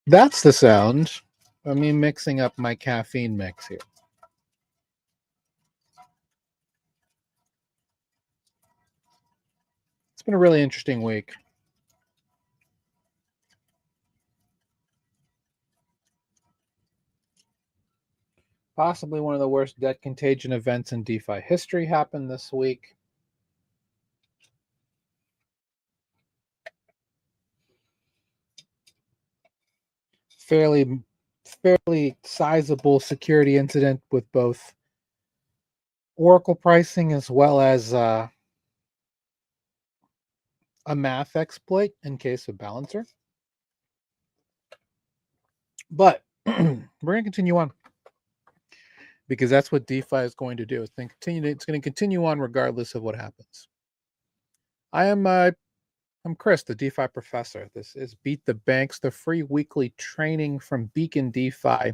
That's the sound of me mixing up my caffeine mix here. It's been a really interesting week. Possibly one of the worst debt contagion events in DeFi history happened this week. Fairly sizable security incident with both Oracle pricing as well as a math exploit in case of Balancer. But we're going to continue on because that's what DeFi is going to do. It's going to continue on regardless of what happens. I'm Chris, the DeFi professor. This is Beat the Banks, the free weekly training from Beacon DeFi.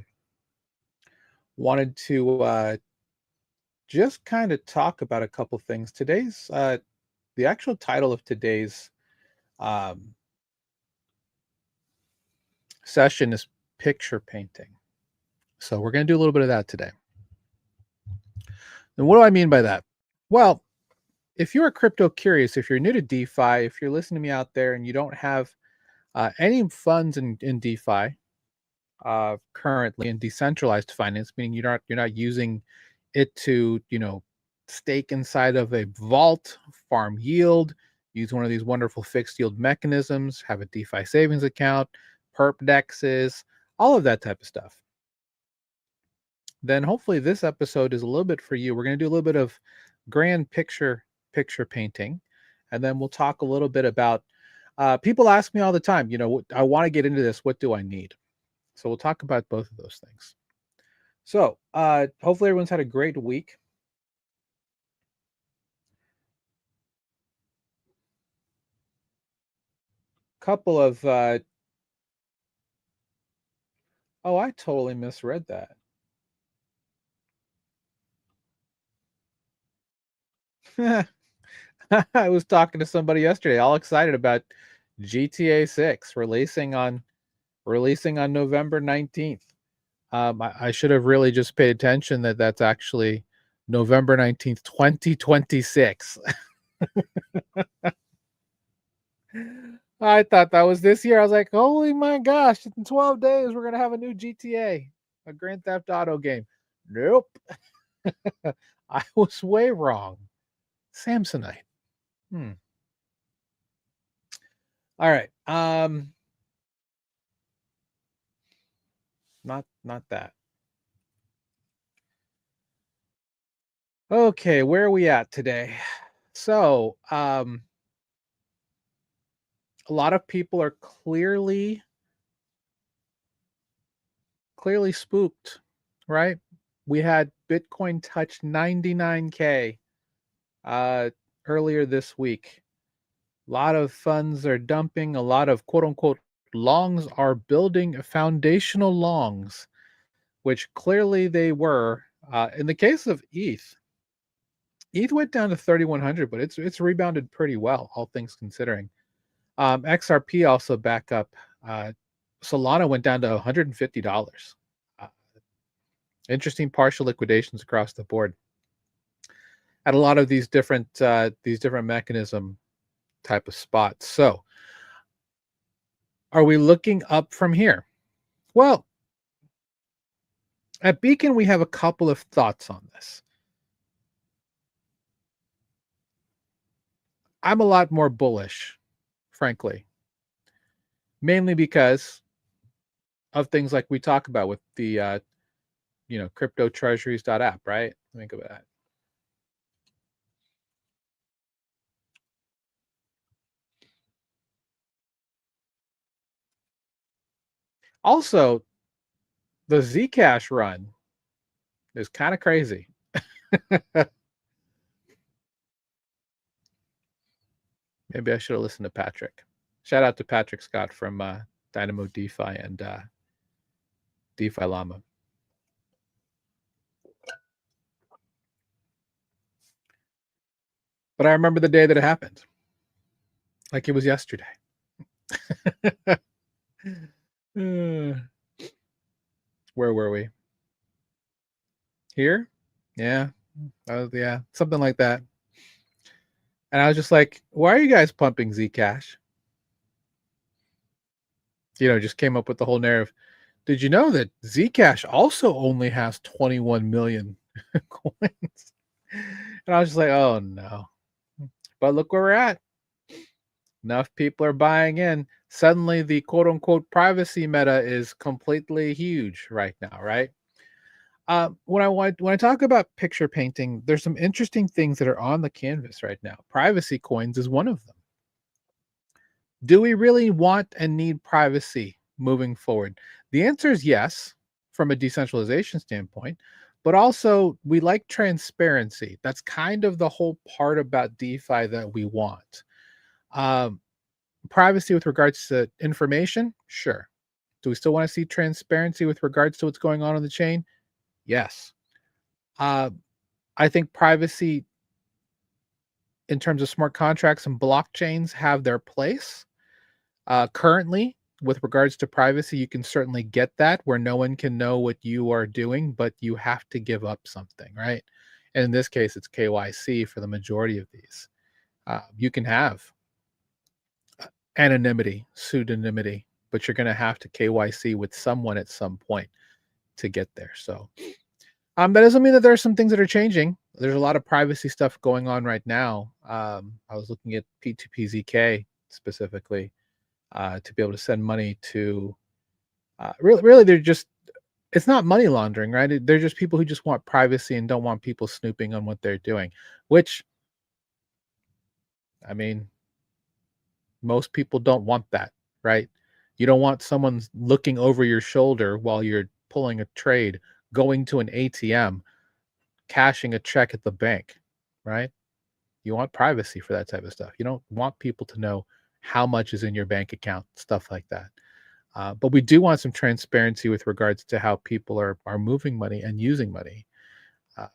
Wanted to just kind of talk about a couple things. Today's the actual title of today's session is picture painting. So we're going to do a little bit of that today. And what do I mean by that? Well, if you're a crypto curious, if you're new to DeFi, if you're listening to me out there and you don't have any funds in DeFi currently in decentralized finance, meaning you're not using it to stake inside of a vault, farm yield, use one of these wonderful fixed yield mechanisms, have a DeFi savings account, perp dexes, all of that type of stuff, then hopefully this episode is a little bit for you. We're going to do a little bit of grand picture painting, and then we'll talk a little bit about people ask me all the time, I want to get into this, what do I need? So we'll talk about both of those things. So hopefully everyone's had a great week. Couple of oh, I totally misread that. I was talking to somebody yesterday, all excited about GTA 6 releasing on November 19th. I should have really just paid attention that that's actually November 19th, 2026. I thought that was this year. I was like, holy my gosh, in 12 days, we're going to have a new GTA, a Grand Theft Auto game. Nope. I was way wrong. Samsonite. All right. Not that. Okay, where are we at today? So, a lot of people are clearly spooked, right? We had Bitcoin touch 99K earlier this week. A lot of funds are dumping. A lot of quote unquote longs are building foundational longs, which clearly they were. In the case of ETH went down to 3,100, but it's rebounded pretty well, all things considering. XRP also back up. Solana went down to $150. Interesting partial liquidations across the board at a lot of these different mechanism type of spots. So are we looking up from here? Well, at Beacon, we have a couple of thoughts on this. I'm a lot more bullish, frankly, mainly because of things like we talk about with the cryptotreasuries.app, right? Let me go back. Also, the Zcash run is kind of crazy. Maybe I should have listened to Patrick. Shout out to Patrick Scott from Dynamo DeFi and DeFi Llama. But I remember the day that it happened, like it was yesterday. Uh, where were we? Here? Yeah. Yeah, something like that. And I was just like, "Why are you guys pumping Zcash?" Just came up with the whole narrative. Did you know that Zcash also only has 21 million coins? And I was just like, "Oh no." But look where we're at. Enough people are buying in. Suddenly the quote unquote privacy meta is completely huge right now, right? When I talk about picture painting, there's some interesting things that are on the canvas right now. Privacy coins is one of them. Do we really want and need privacy moving forward? The answer is yes, from a decentralization standpoint, but also we like transparency. That's kind of the whole part about DeFi that we want. Um, Privacy with regards to information, sure. Do we still want to see transparency with regards to what's going on the chain? Yes. Uh, I think privacy in terms of smart contracts and blockchains have their place. Currently, with regards to privacy, you can certainly get that where no one can know what you are doing, but you have to give up something, right? And in this case, it's KYC for the majority of these. You can have anonymity, pseudonymity, but you're going to have to KYC with someone at some point to get there. So, that doesn't mean that there are some things that are changing. There's a lot of privacy stuff going on right now. I was looking at P2PZK specifically to be able to send money to really they're just it's not money laundering, right? They're just people who just want privacy and don't want people snooping on what they're doing, which I mean, most people don't want that, right? You don't want someone looking over your shoulder while you're pulling a trade, going to an ATM, cashing a check at the bank, right? You want privacy for that type of stuff. You don't want people to know how much is in your bank account, stuff like that. But we do want some transparency with regards to how people are moving money and using money. Uh,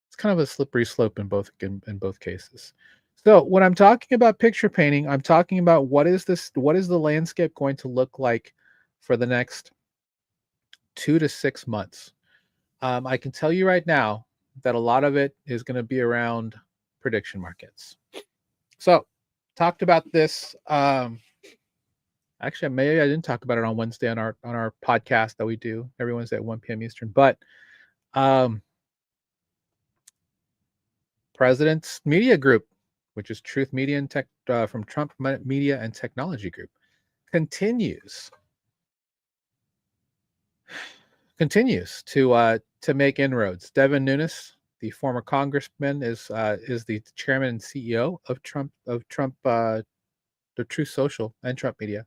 it's kind of a slippery slope in both cases. So when I'm talking about picture painting, I'm talking about what is the landscape going to look like for the next 2 to 6 months. I can tell you right now that a lot of it is going to be around prediction markets. So talked about this. Actually, maybe I didn't talk about it on Wednesday on our podcast that we do every Wednesday at 1 p.m. Eastern. But um, President's Media Group, which is Truth Media and Tech from Trump Media and Technology Group, continues to make inroads. Devin Nunes, the former congressman, is the chairman and CEO of Trump the Truth Social and Trump Media.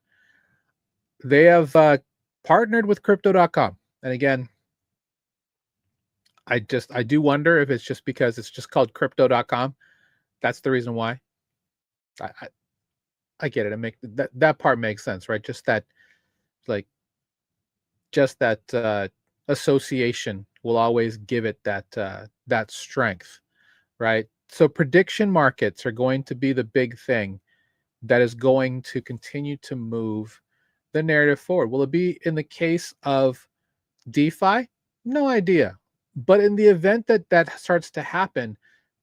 They have partnered with Crypto.com, and again, I do wonder if it's just because it's just called Crypto.com. That's the reason why. I I, I get it. It make that part makes sense, right? Like just that association will always give it that strength, right? So prediction markets are going to be the big thing that is going to continue to move the narrative forward. Will it be in the case of DeFi? No idea. But in the event that that starts to happen,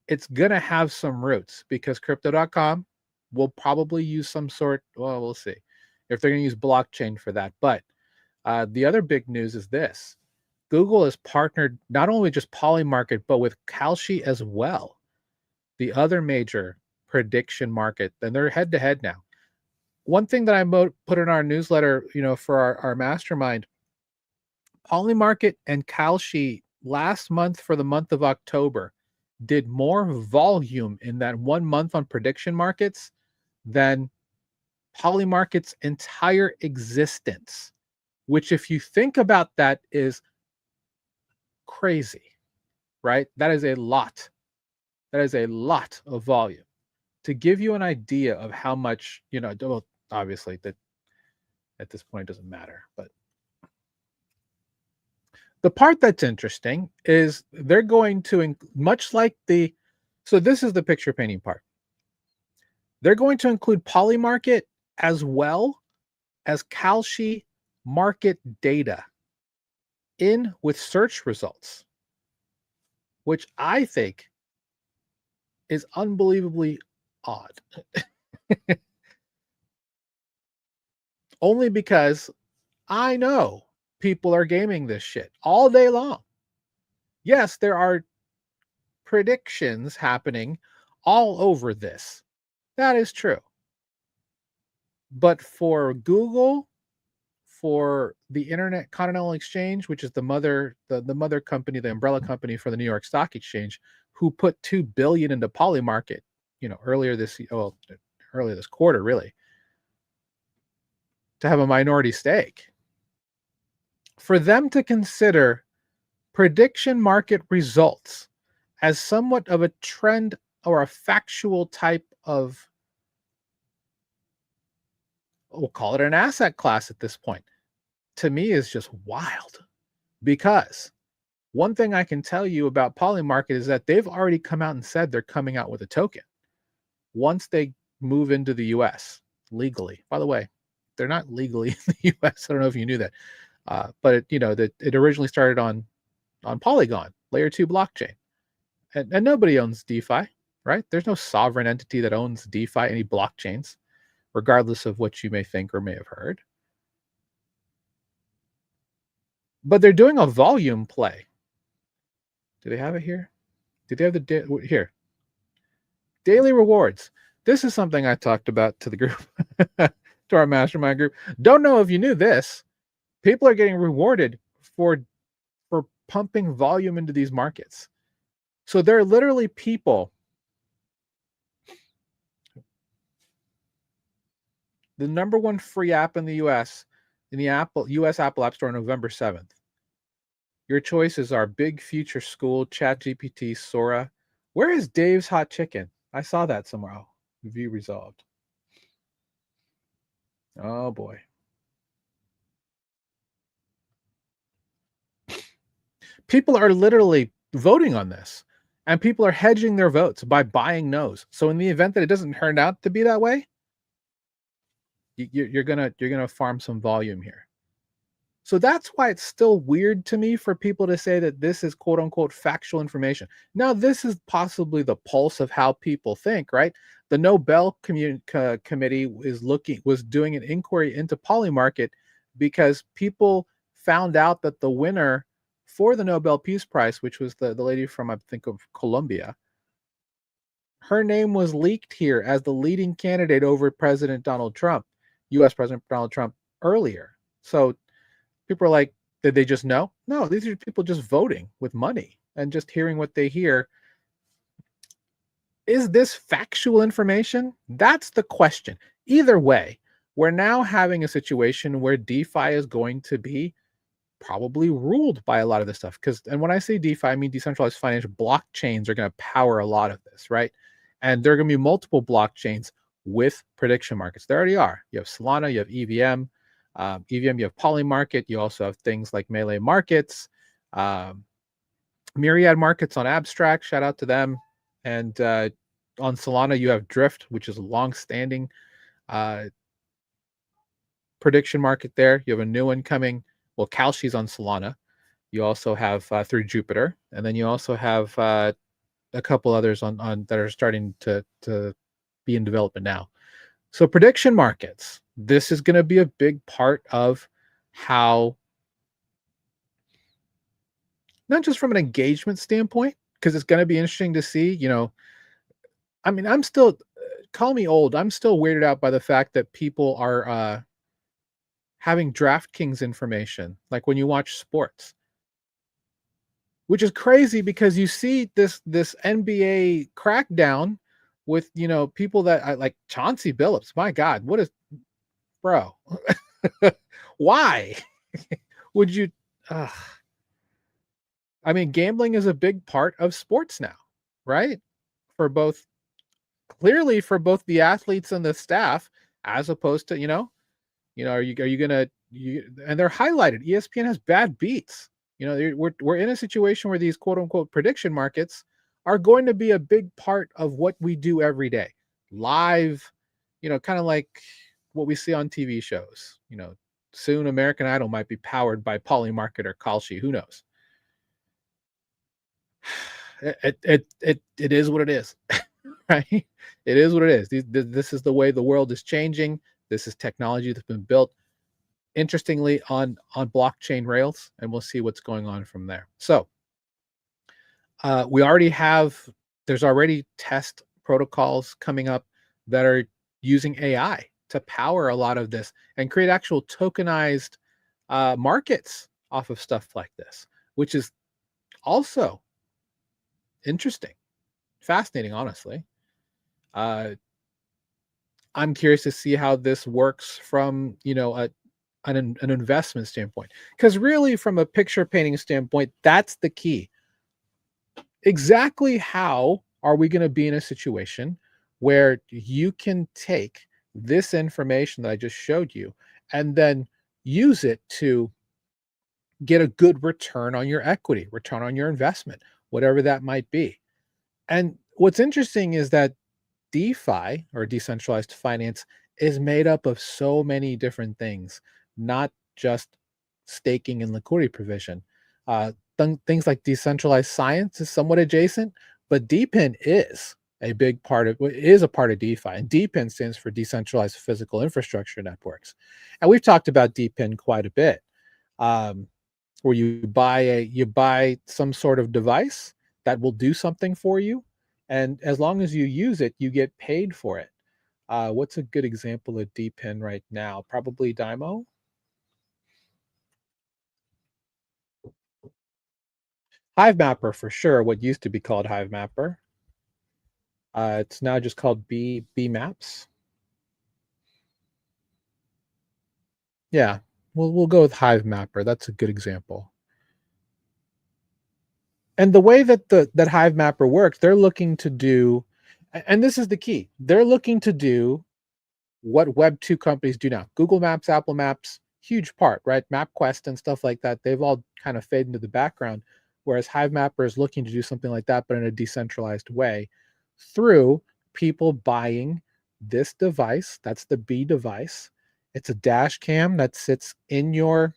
it's going to have some roots because crypto.com will probably use some sort, well, we'll see if they're going to use blockchain for that. But the other big news is this. Google has partnered not only with just Polymarket, but with Kalshi as well, the other major prediction market, and they're head to head now. One thing that I put in our newsletter, for our mastermind, Polymarket and Kalshi last month for the month of October did more volume in that 1 month on prediction markets than Polymarket's entire existence, which, if you think about that, is crazy, right? That is a lot. That is a lot of volume. To give you an idea of how much, well, obviously that at this point doesn't matter, but the part that's interesting is they're going to, much like so this is the picture painting part. They're going to include Polymarket as well, as Kalshi market data in with search results, which I think is unbelievably odd. Only because I know people are gaming this shit all day long. Yes, there are predictions happening all over this. That is true. But for Google, for the Internet Continental Exchange, which is the mother company, the umbrella company for the New York Stock Exchange, who put $2 billion into Polymarket, earlier this quarter, really, to have a minority stake. For them to consider prediction market results as somewhat of a trend or a factual type of, we'll call it an asset class at this point, to me is just wild. Because one thing I can tell you about Polymarket is that they've already come out and said they're coming out with a token once they move into the US legally. By the way, they're not legally in the US. I don't know if you knew that. But it originally started on Polygon, layer 2 blockchain. And nobody owns DeFi, right? There's no sovereign entity that owns DeFi, any blockchains, regardless of what you may think or may have heard. But they're doing a volume play. Do they have it here? Do they have the here? Daily rewards. This is something I talked about to the group, to our mastermind group. Don't know if you knew this. People are getting rewarded for pumping volume into these markets. So there are literally people. The number one free app in the US, in the US Apple App Store, November 7th. Your choices are Big Future School, ChatGPT, Sora. Where is Dave's Hot Chicken? I saw that somewhere. Oh, view resolved. Oh boy. People are literally voting on this, and people are hedging their votes by buying no's. So in the event that it doesn't turn out to be that way, you're gonna farm some volume here. So that's why it's still weird to me for people to say that this is quote unquote factual information. Now, this is possibly the pulse of how people think, right? The Nobel Committee was doing an inquiry into Polymarket because people found out that the winner for the Nobel Peace Prize, which was the lady from, I think, of Colombia, her name was leaked here as the leading candidate over President Donald Trump, US President Donald Trump, earlier. So people are like, did they just know? No, these are people just voting with money and just hearing what they hear. Is this factual information? That's the question. Either way, we're now having a situation where DeFi is going to be probably ruled by a lot of this stuff. And when I say DeFi, I mean decentralized financial blockchains are going to power a lot of this, right? And there are going to be multiple blockchains with prediction markets. There already are. You have Solana, you have EVM. EVM, you have Polymarket. You also have things like Melee Markets, Myriad Markets on Abstract. Shout out to them. And on Solana, you have Drift, which is a long-standing prediction market there. You have a new one coming. Well, Kalshi's on Solana. You also have through Jupiter, and then you also have a couple others on that are starting to be in development now. So prediction markets, this is going to be a big part of how, not just from an engagement standpoint, because it's going to be interesting to see, I mean, I'm still, call me old, I'm still weirded out by the fact that people are having DraftKings information, like when you watch sports, which is crazy because you see this NBA crackdown with, people that like Chauncey Billups. My God, what is, bro? Why would you? I mean, gambling is a big part of sports now, right? Clearly for both the athletes and the staff, as opposed to, are you gonna, and they're highlighted. ESPN has bad beats. We're in a situation where these quote unquote prediction markets are going to be a big part of what we do every day, live, kind of like what we see on TV shows. Soon American Idol might be powered by Polymarket or Kalshi. Who knows? It is what it is, right? It is what it is. This is the way the world is changing. This is technology that's been built, interestingly, on blockchain rails, and we'll see what's going on from there. So we already have there's already test protocols coming up that are using AI to power a lot of this and create actual tokenized markets off of stuff like this, which is also interesting, fascinating, honestly. Uh, I'm curious to see how this works from an investment standpoint, because really, from a picture painting standpoint, that's the key. Exactly how are we going to be in a situation where you can take this information that I just showed you and then use it to get a good return on your equity, return on your investment, whatever that might be? And what's interesting is that DeFi, or decentralized finance, is made up of so many different things, not just staking and liquidity provision. Things like decentralized science is somewhat adjacent, but DePIN is a part of DeFi, and DePIN stands for decentralized physical infrastructure networks. And we've talked about DePIN quite a bit, um, where you buy some sort of device that will do something for you, and as long as you use it, you get paid for it. What's a good example of DePIN right now? Probably Dymo. Hivemapper for sure. What used to be called Hivemapper. It's now just called B Maps. Yeah, we'll go with Hivemapper. That's a good example. And the way that Hivemapper works, they're looking to do, and this is the key. They're looking to do what Web 2 companies do now. Google Maps, Apple Maps, huge part, right? MapQuest and stuff like that. They've all kind of faded into the background. Whereas Hivemapper is looking to do something like that, but in a decentralized way through people buying this device. That's the B device. It's a dash cam that sits in your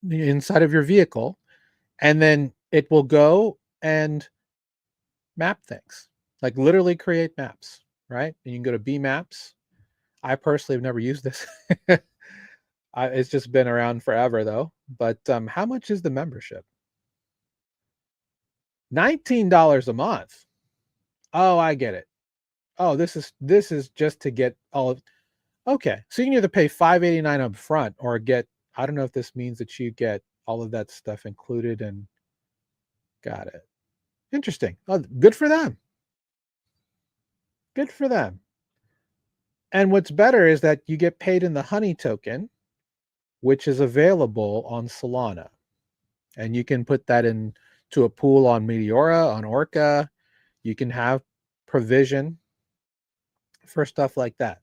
inside of your vehicle, and then it will go and map things, like literally create maps, right? And you can go to B Maps. I personally have never used this. It's just been around forever though. But how much is the membership? $19 a month. Oh, I get it. Oh, this is just to get all of. Okay, so you can either pay $5.89 up front or get. I don't know if this means that you get all of that stuff included. And got it. Interesting. Oh, good for them. Good for them. And what's better is that you get paid in the Honey token, which is available on Solana. And you can put that into a pool on Meteora, on Orca. You can have provision for stuff like that.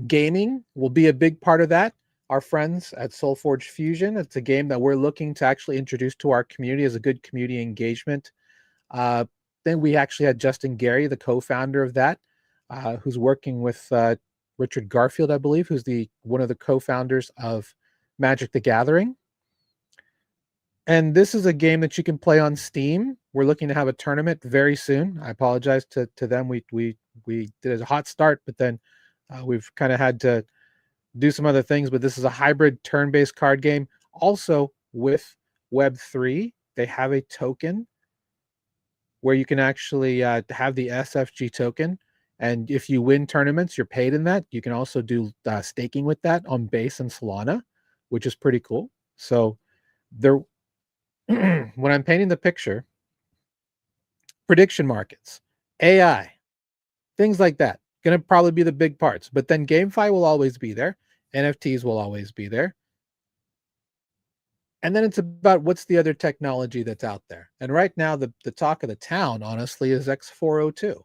Gaming will be a big part of that. Our friends at SoulForge Fusion, it's a game that we're looking to actually introduce to our community as a good community engagement. Uh, then we actually had Justin Gary, the co-founder of that, who's working with Richard Garfield, I believe, who's one of the co-founders of Magic the Gathering. And this is a game that you can play on Steam. We're looking to have a tournament very soon. I apologize to them. We did a hot start, but then we've kind of had to do some other things. But this is a hybrid turn-based card game. Also with Web3, they have a token where you can actually have the SFG token. And if you win tournaments, you're paid in that. You can also do staking with that on Base and Solana, which is pretty cool. So there, when I'm painting the picture, prediction markets, AI, things like that, going to probably be the big parts. But then GameFi will always be there. NFTs will always be there. And then it's about what's the other technology that's out there. And right now, the talk of the town, honestly, is X402.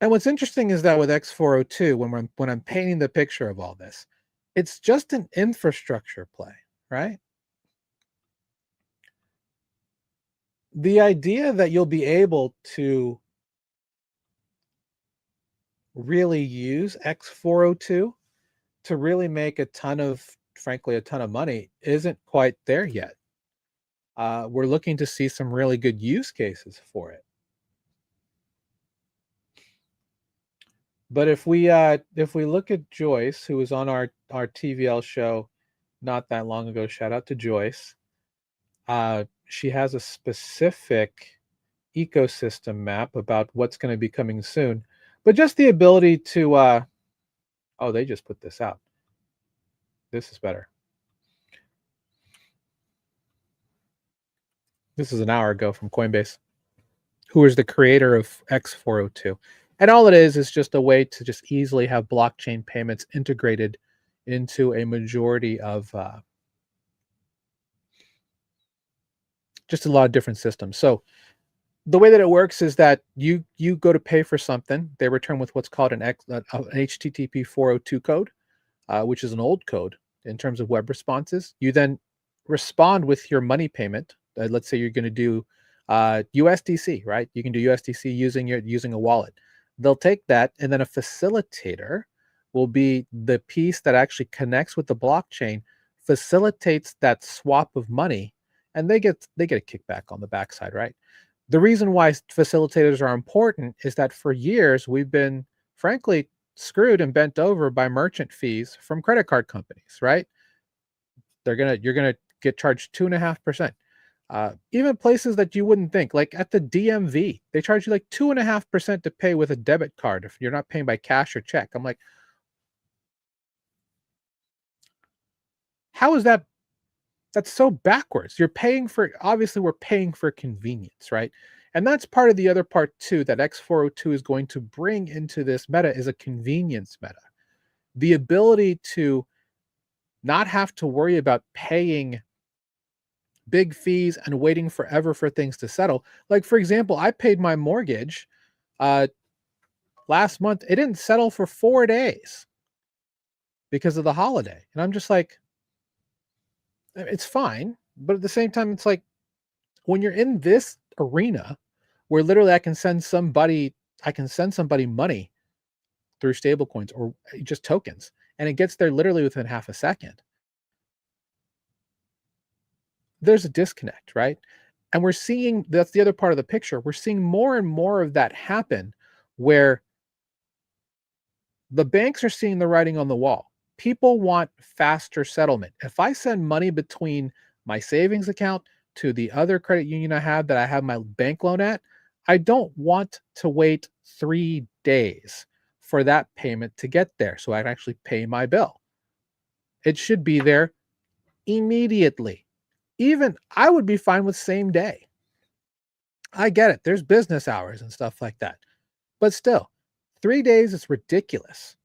And what's interesting is that with X402, when I'm painting the picture of all this, it's just an infrastructure play, right? The idea that you'll be able to really use X402 to really make frankly, a ton of money isn't quite there yet. We're looking to see some really good use cases for it. But if we look at Joyce, who was on our TVL show not that long ago, shout out to Joyce. She has a specific ecosystem map about what's going to be coming soon. But just the ability to oh, they just put this out. This is better. This is an hour ago from Coinbase, who is the creator of X402. And all it is just a way to just easily have blockchain payments integrated into a majority of just a lot of different systems. So the way that it works is that you go to pay for something, they return with what's called an HTTP 402 code, which is an old code in terms of web responses. You then respond with your money payment. Let's say you're going to do USDC, right? You can do USDC using a wallet. They'll take that, and then a facilitator will be the piece that actually connects with the blockchain, facilitates that swap of money, and they get a kickback on the backside, right? The reason why facilitators are important is that for years we've been, frankly, screwed and bent over by merchant fees from credit card companies, right? You're gonna get charged 2.5%. Even places that you wouldn't think, like at the DMV, they charge you like 2.5% to pay with a debit card if you're not paying by cash or check. I'm like, how is that? That's so backwards. You're paying for, obviously, we're paying for convenience, right? And that's part of the other part too that X402 is going to bring into this meta is a convenience meta. The ability to not have to worry about paying big fees and waiting forever for things to settle. Like, for example, I paid my mortgage uh, last month. It didn't settle for 4 days because of the holiday. And I'm just like, it's fine. But at the same time, it's like when you're in this arena where literally I can send somebody money through stablecoins or just tokens, and it gets there literally within half a second. There's a disconnect, right? And we're seeing that's the other part of the picture. We're seeing more and more of that happen where the banks are seeing the writing on the wall. People want faster settlement. If I send money between my savings account to the other credit union that I have my bank loan at, I don't want to wait 3 days for that payment to get there so I can actually pay my bill. It should be there immediately. Even I would be fine with same day. I get it. There's business hours and stuff like that. But still, 3 days is ridiculous.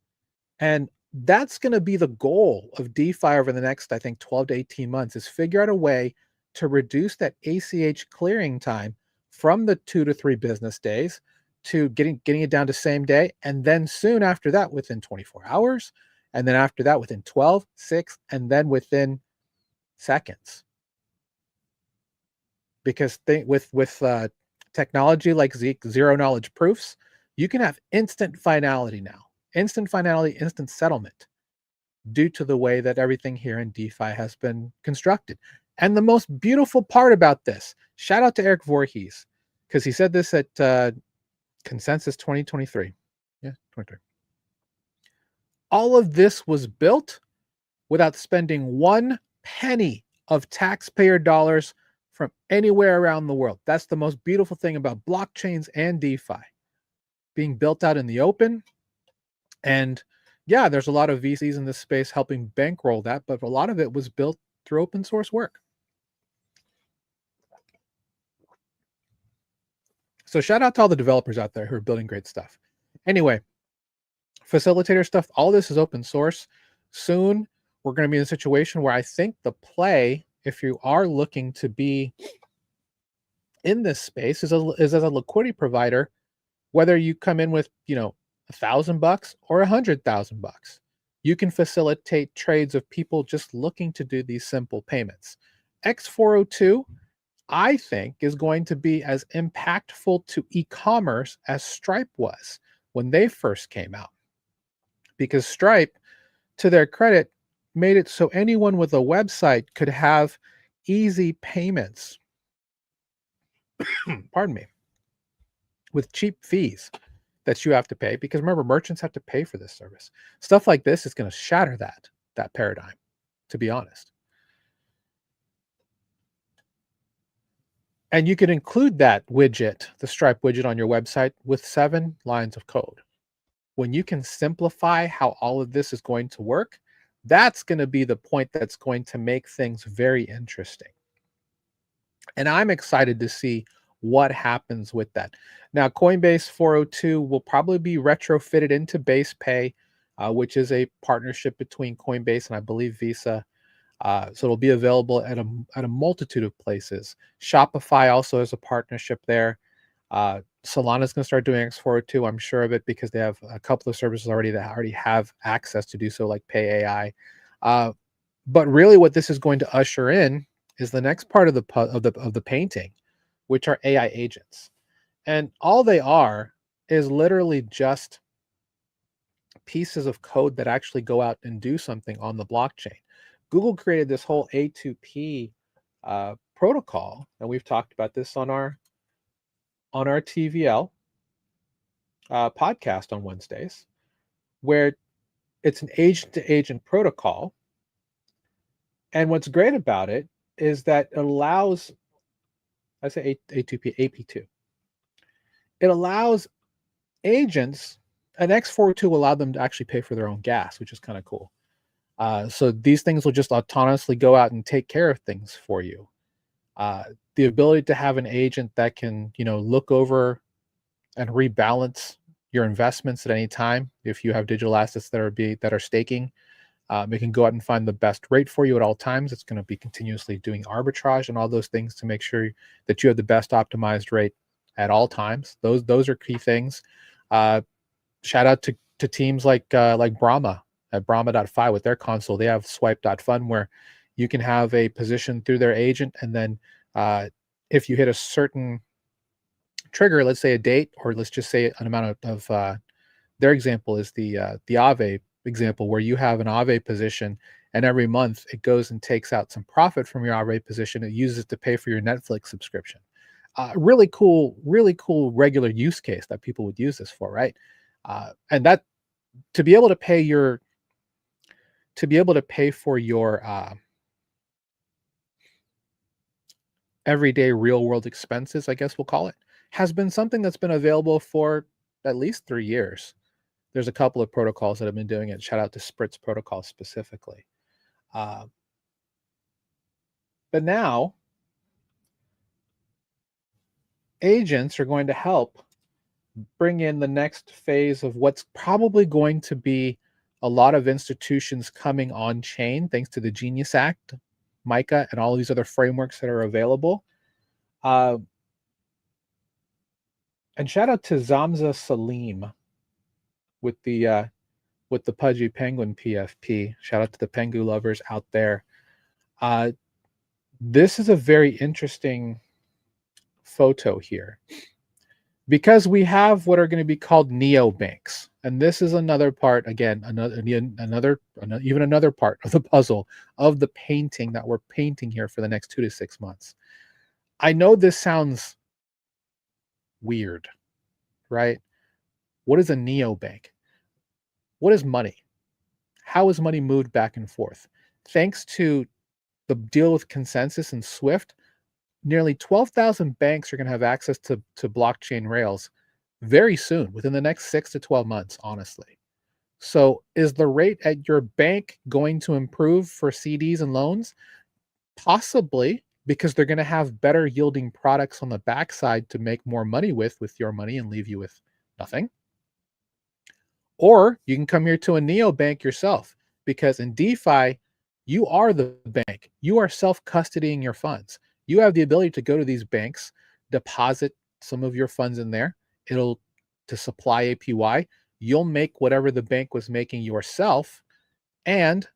And that's going to be the goal of DeFi over the next, I think, 12 to 18 months is figure out a way to reduce that ACH clearing time from the 2 to 3 business days to getting it down to same day. And then soon after that, within 24 hours. And then after that, within 12, 6, and then within seconds. Because with technology like zero knowledge proofs, you can have instant finality now. Instant finality, instant settlement due to the way that everything here in DeFi has been constructed. And the most beautiful part about this, shout out to Eric Voorhees, because he said this at Consensus 2023. Yeah, 23. All of this was built without spending 1 penny of taxpayer dollars from anywhere around the world. That's the most beautiful thing about blockchains and DeFi being built out in the open. And yeah, there's a lot of VCs in this space helping bankroll that, but a lot of it was built through open source work. So shout out to all the developers out there who are building great stuff. Anyway, facilitator stuff, all this is open source. Soon, we're going to be in a situation where I think the play, if you are looking to be in this space, is as a liquidity provider, whether you come in with, $1,000 or $100,000. You can facilitate trades of people just looking to do these simple payments. X402, I think, is going to be as impactful to e-commerce as Stripe was when they first came out, because Stripe, to their credit, made it so anyone with a website could have easy payments, pardon me, with cheap fees that you have to pay, because remember, merchants have to pay for this service. Stuff like this is going to shatter that paradigm, to be honest. And you can include that widget, the Stripe widget, on your website with 7 lines of code. When you can simplify how all of this is going to work, that's going to be the point that's going to make things very interesting. And I'm excited to see what happens with that. Now, Coinbase 402 will probably be retrofitted into Base Pay, which is a partnership between Coinbase and I believe Visa. So it'll be available at a multitude of places. Shopify also has a partnership there. Solana's going to start doing X402. I'm sure of it, because they have a couple of services already that already have access to do so, like Pay AI. But really, what this is going to usher in is the next part of the painting, which are AI agents, and all they are is literally just pieces of code that actually go out and do something on the blockchain. Google created this whole A2P protocol, and we've talked about this on our TVL podcast on Wednesdays, where it's an agent-to-agent protocol. And what's great about it is that it allows, I say A2P, AP2. It allows agents, and X402 will allow them to actually pay for their own gas, which is kind of cool. So these things will just autonomously go out and take care of things for you. The ability to have an agent that can, look over and rebalance your investments at any time. If you have digital assets that are staking, it can go out and find the best rate for you at all times. It's going to be continuously doing arbitrage and all those things to make sure that you have the best optimized rate at all times. Those are key things. Shout out to teams like Brahma at Brahma.fi with their console. They have Swipe.fun, where you can have a position through their agent, and then if you hit a certain trigger, let's say a date, or let's just say an amount of their example is the Aave example, where you have an Aave position, and every month it goes and takes out some profit from your Aave position. It uses it to pay for your Netflix subscription. Really cool regular use case that people would use this for, right? And that to be able to pay for your everyday real world expenses, I guess we'll call it, has been something that's been available for at least 3 years. There's a couple of protocols that have been doing it. Shout out to Spritz protocol specifically. But now agents are going to help bring in the next phase of what's probably going to be a lot of institutions coming on chain, thanks to the Genius Act, MiCA, and all of these other frameworks that are available. And shout out to Zamza Salim with the Pudgy Penguin PFP. Shout out to the Pengu lovers out there. This is a very interesting photo here, because we have what are going to be called neobanks, and this is another part, again, even another part of the puzzle of the painting that we're painting here for the next 2 to 6 months. I know this sounds weird, right? What is a neobank? What is money? How is money moved back and forth? Thanks to the deal with Consensus and Swift, nearly 12,000 banks are going to have access to blockchain rails very soon, within the next 6 to 12 months, honestly. So is the rate at your bank going to improve for CDs and loans? Possibly, because they're going to have better yielding products on the backside to make more money with your money and leave you with nothing. Or you can come here to a neobank yourself, because in DeFi, you are the bank. You are self-custodying your funds. You have the ability to go to these banks, deposit some of your funds in there. It'll to supply APY. You'll make whatever the bank was making yourself, and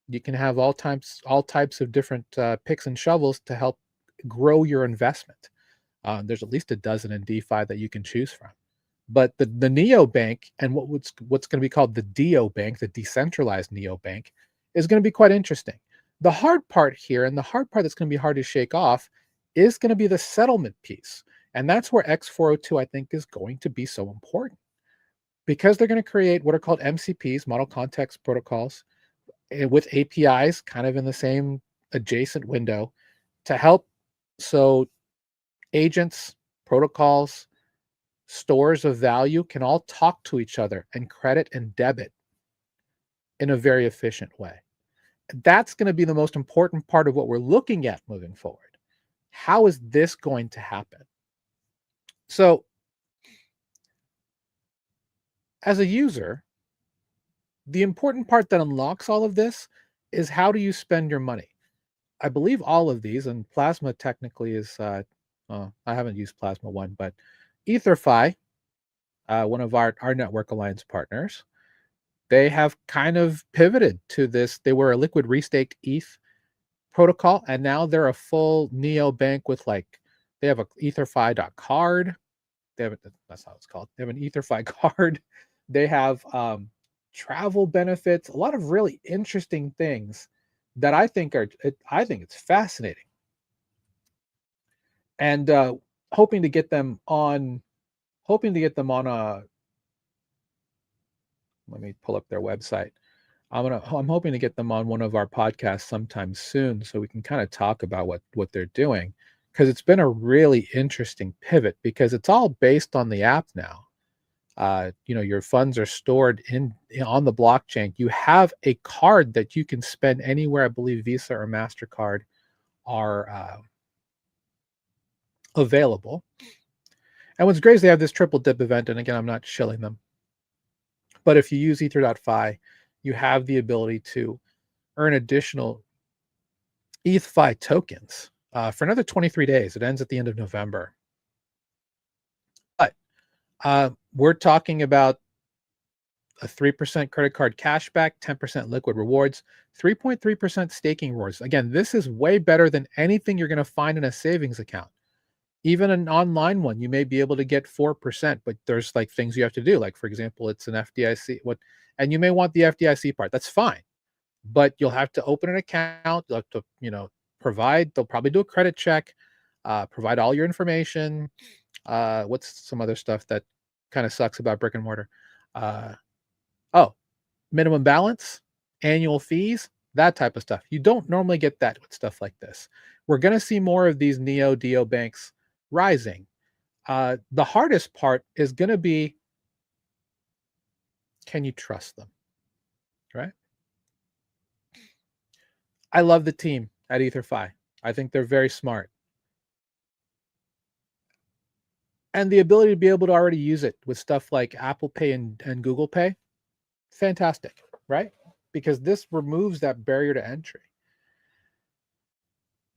you can have all types of different picks and shovels to help grow your investment. There's at least a dozen in DeFi that you can choose from. But the neobank and what's going to be called the DeoBank, the decentralized neobank, is going to be quite interesting. The hard part here, and the hard part that's going to be hard to shake off, is going to be the settlement piece. And that's where X402, I think, is going to be so important because they're going to create what are called MCPs, model context protocols, with APIs kind of in the same adjacent window to help. So agents, protocols, stores of value can all talk to each other and credit and debit in a very efficient way. That's going to be the most important part of what we're looking at moving forward. How is this going to happen? So, as a user, the important part that unlocks all of this is how do you spend your money? I believe all of these, and Plasma technically is, I haven't used Plasma one, but EtherFi, one of our network alliance partners, they have kind of pivoted to this. They were a liquid restaked ETH protocol, and now they're a full neobank with they have a etherfi.card. That's how it's called. They have an EtherFi card. They have travel benefits, a lot of really interesting things that I think it's fascinating. And hoping to get them on a, let me pull up their website. I'm hoping to get them on one of our podcasts sometime soon so we can kind of talk about what they're doing, because it's been a really interesting pivot because it's all based on the app now. Your funds are stored on the blockchain. You have a card that you can spend anywhere. I believe Visa or MasterCard are available. And what's great is they have this triple dip event. And again, I'm not shilling them. But if you use Ether.fi, you have the ability to earn additional ETHFi tokens for another 23 days. It ends at the end of November. But we're talking about a 3% credit card cashback, 10% liquid rewards, 3.3% staking rewards. Again, this is way better than anything you're going to find in a savings account. Even an online one, you may be able to get 4%, but there's things you have to do. Like, for example, it's an FDIC. And you may want the FDIC part. That's fine. But you'll have to open an account. You'll have to, they'll probably do a credit check, provide all your information. What's some other stuff that kind of sucks about brick and mortar? Minimum balance, annual fees, that type of stuff. You don't normally get that with stuff like this. We're going to see more of these neo-DEO banks rising. The hardest part is going to be, can you trust them, right? I love the team at EtherFi. I think they're very smart. And the ability to be able to already use it with stuff like Apple Pay and Google Pay, fantastic, right? Because this removes that barrier to entry.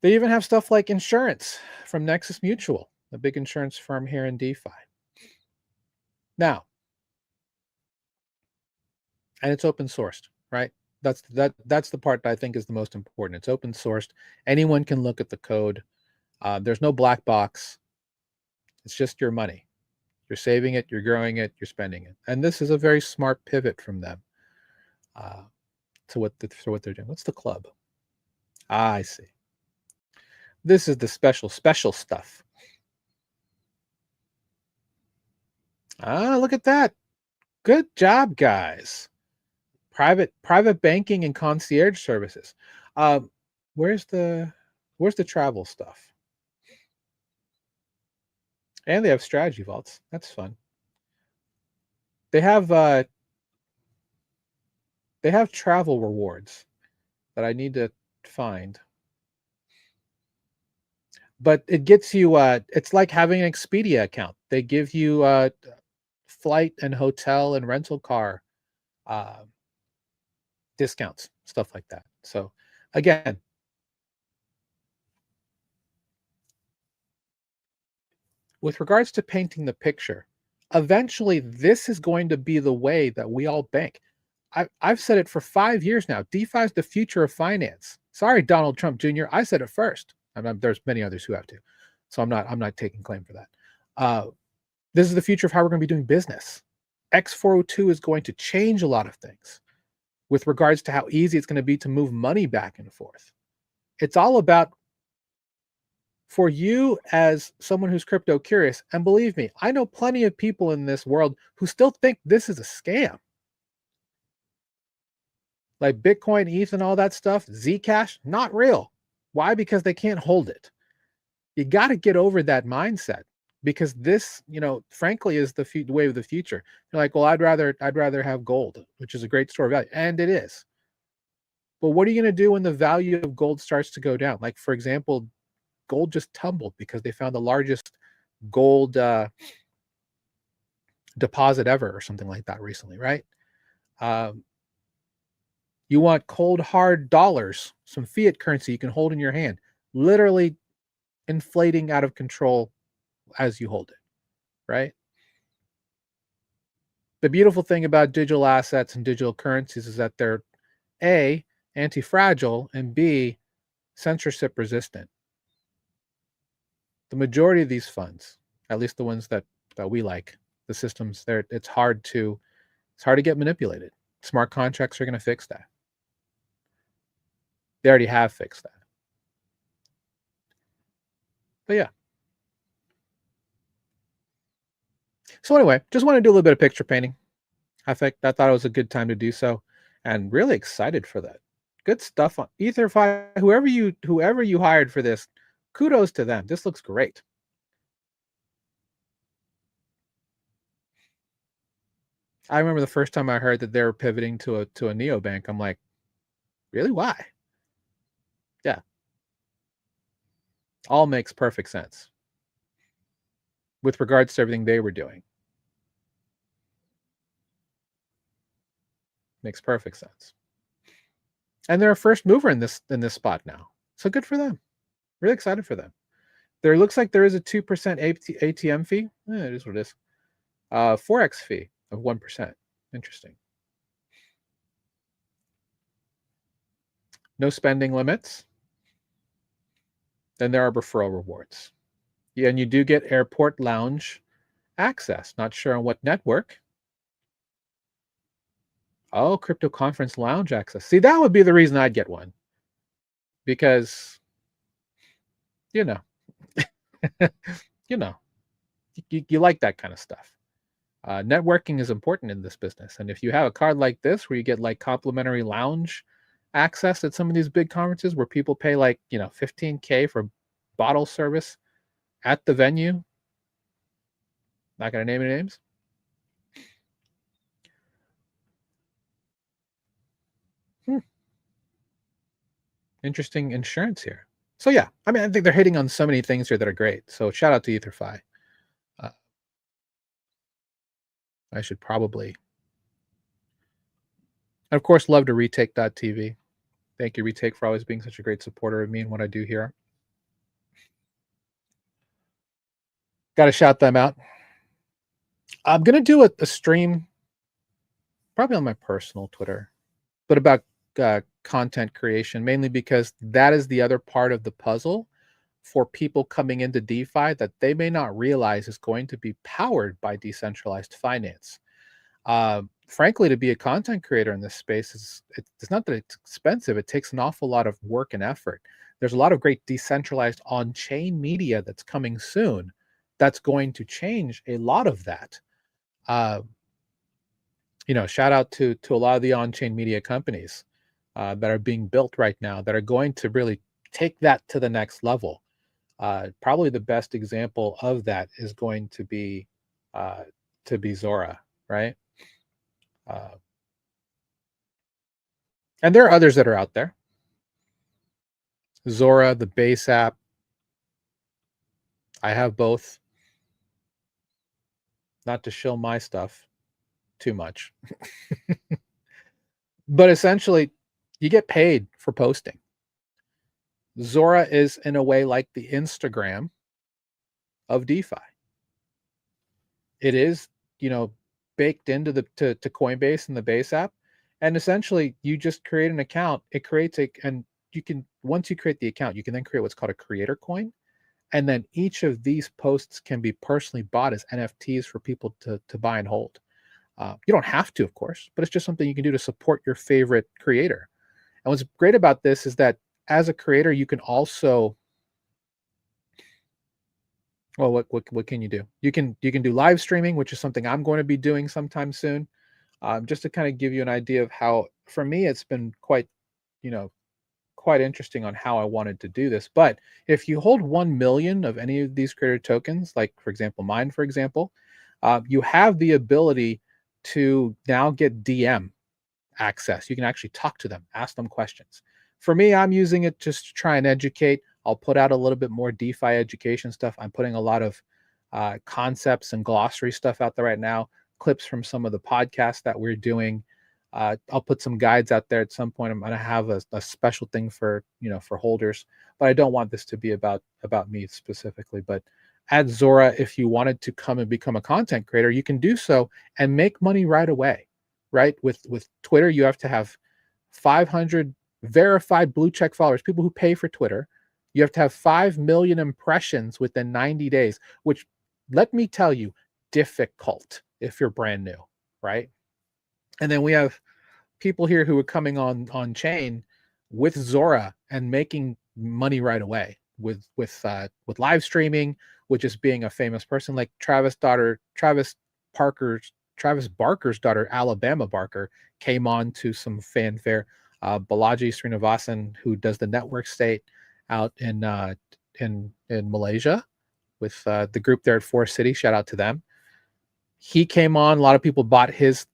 They even have stuff like insurance from Nexus Mutual, a big insurance firm here in DeFi. Now, and it's open sourced, right? That's the part that I think is the most important. It's open sourced. Anyone can look at the code. There's no black box. It's just your money. You're saving it, you're growing it, you're spending it. And this is a very smart pivot from them to what they're doing. What's the club? I see. This is the special stuff. Look at that. Good job, guys. Private banking and concierge services. Where's the travel stuff? And they have strategy vaults. That's fun. They have travel rewards that I need to find. But it gets you it's like having an Expedia account. They give you flight and hotel and rental car discounts, stuff like that. So again, with regards to painting the picture, eventually this is going to be the way that we all bank. I've said it for 5 years now. DeFi is the future of finance. Sorry, Donald Trump Jr. I said it first. There's many others who have to, so I'm not taking claim for that. This is the future of how we're going to be doing business. X402 is going to change a lot of things with regards to how easy it's going to be to move money back and forth. It's all about, for you as someone who's crypto curious, and believe me, I know plenty of people in this world who still think this is a scam. Like Bitcoin, ETH, and all that stuff, Zcash, not real. Why? Because they can't hold it. You got to get over that mindset, because this, frankly, is the way of the future. You're like, well, I'd rather have gold, which is a great store of value, and it is. But what are you going to do when the value of gold starts to go down? Like, for example, gold just tumbled because they found the largest gold deposit ever, or something like that recently, right? You want cold hard dollars, some fiat currency you can hold in your hand, literally inflating out of control as you hold it, right? The beautiful thing about digital assets and digital currencies is that they're A, anti-fragile, and B, censorship resistant. The majority of these funds, at least the ones that we like, the systems there, it's hard to get manipulated. Smart contracts are going to fix that. They already have fixed that. But yeah. So anyway, just want to do a little bit of picture painting. I thought it was a good time to do so, and really excited for that. Good stuff on Ether5. Whoever you hired for this, kudos to them. This looks great. I remember the first time I heard that they were pivoting to a neobank. I'm like, really? Why? Yeah. All makes perfect sense with regards to everything they were doing. Makes perfect sense. And they're a first mover in this spot now. So good for them. Really excited for them. There looks like there is a 2% ATM fee. It is what it is. Forex fee of 1%. Interesting. No spending limits. Then there are referral rewards. Yeah, and you do get airport lounge access. Not sure on what network. Oh, crypto conference lounge access. See, that would be the reason I'd get one. Because, you know, you like that kind of stuff. Networking is important in this business. And if you have a card like this, where you get like complimentary lounge access at some of these big conferences where people pay like, $15K for bottle service at the venue, not going to name any names. Interesting insurance here. So yeah, I mean, I think they're hitting on so many things here that are great. So shout out to EtherFi. I should probably, and of course, love to Retake.tv. Thank you, Retake, for always being such a great supporter of me and what I do here. Got to shout them out. I'm going to do a stream, probably on my personal Twitter, but about content creation, mainly because that is the other part of the puzzle for people coming into DeFi that they may not realize is going to be powered by decentralized finance. Frankly, to be a content creator in this space it's not that it's expensive. It takes an awful lot of work and effort. There's a lot of great decentralized on-chain media that's coming soon that's going to change a lot of that. Shout out to a lot of the on-chain media companies that are being built right now that are going to really take that to the next level. Probably the best example of that is going to be Zora, right? And there are others that are out there. Zora, the base app. I have both. Not to shill my stuff too much. But essentially, you get paid for posting. Zora is in a way like the Instagram of DeFi. It is, baked into to Coinbase and the base app. And essentially you just create an account. It creates and you can, once you create the account, you can then create what's called a creator coin. And then each of these posts can be personally bought as NFTs for people to buy and hold. You don't have to, of course, but it's just something you can do to support your favorite creator. And what's great about this is that as a creator, you can also, well, what can you do? You can do live streaming, which is something I'm going to be doing sometime soon. Just to kind of give you an idea of how, for me, it's been quite, you know, quite interesting on how I wanted to do this. But if you hold 1 million of any of these creator tokens, like for example, mine, for example, you have the ability to now get DM access. You can actually talk to them, ask them questions. For me, I'm using it just to try and educate. I'll put out a little bit more DeFi education stuff. I'm putting a lot of concepts and glossary stuff out there right now, clips from some of the podcasts that we're doing. I'll put some guides out there at some point. I'm going to have a special thing for, for holders, but I don't want this to be about me specifically. But at Zora, if you wanted to come and become a content creator, you can do so and make money right away. Right? With Twitter, you have to have 500 verified blue check followers, people who pay for Twitter. You have to have 5 million impressions within 90 days, which, let me tell you, difficult if you're brand new, right? And then we have people here who are coming on chain with Zora and making money right away with live streaming, with just being a famous person, like Travis Barker's daughter, Alabama Barker, came on to some fanfare. Balaji Srinivasan, who does the network state out in Malaysia with the group there at Forest City, shout out to them. He came on. A lot of people bought his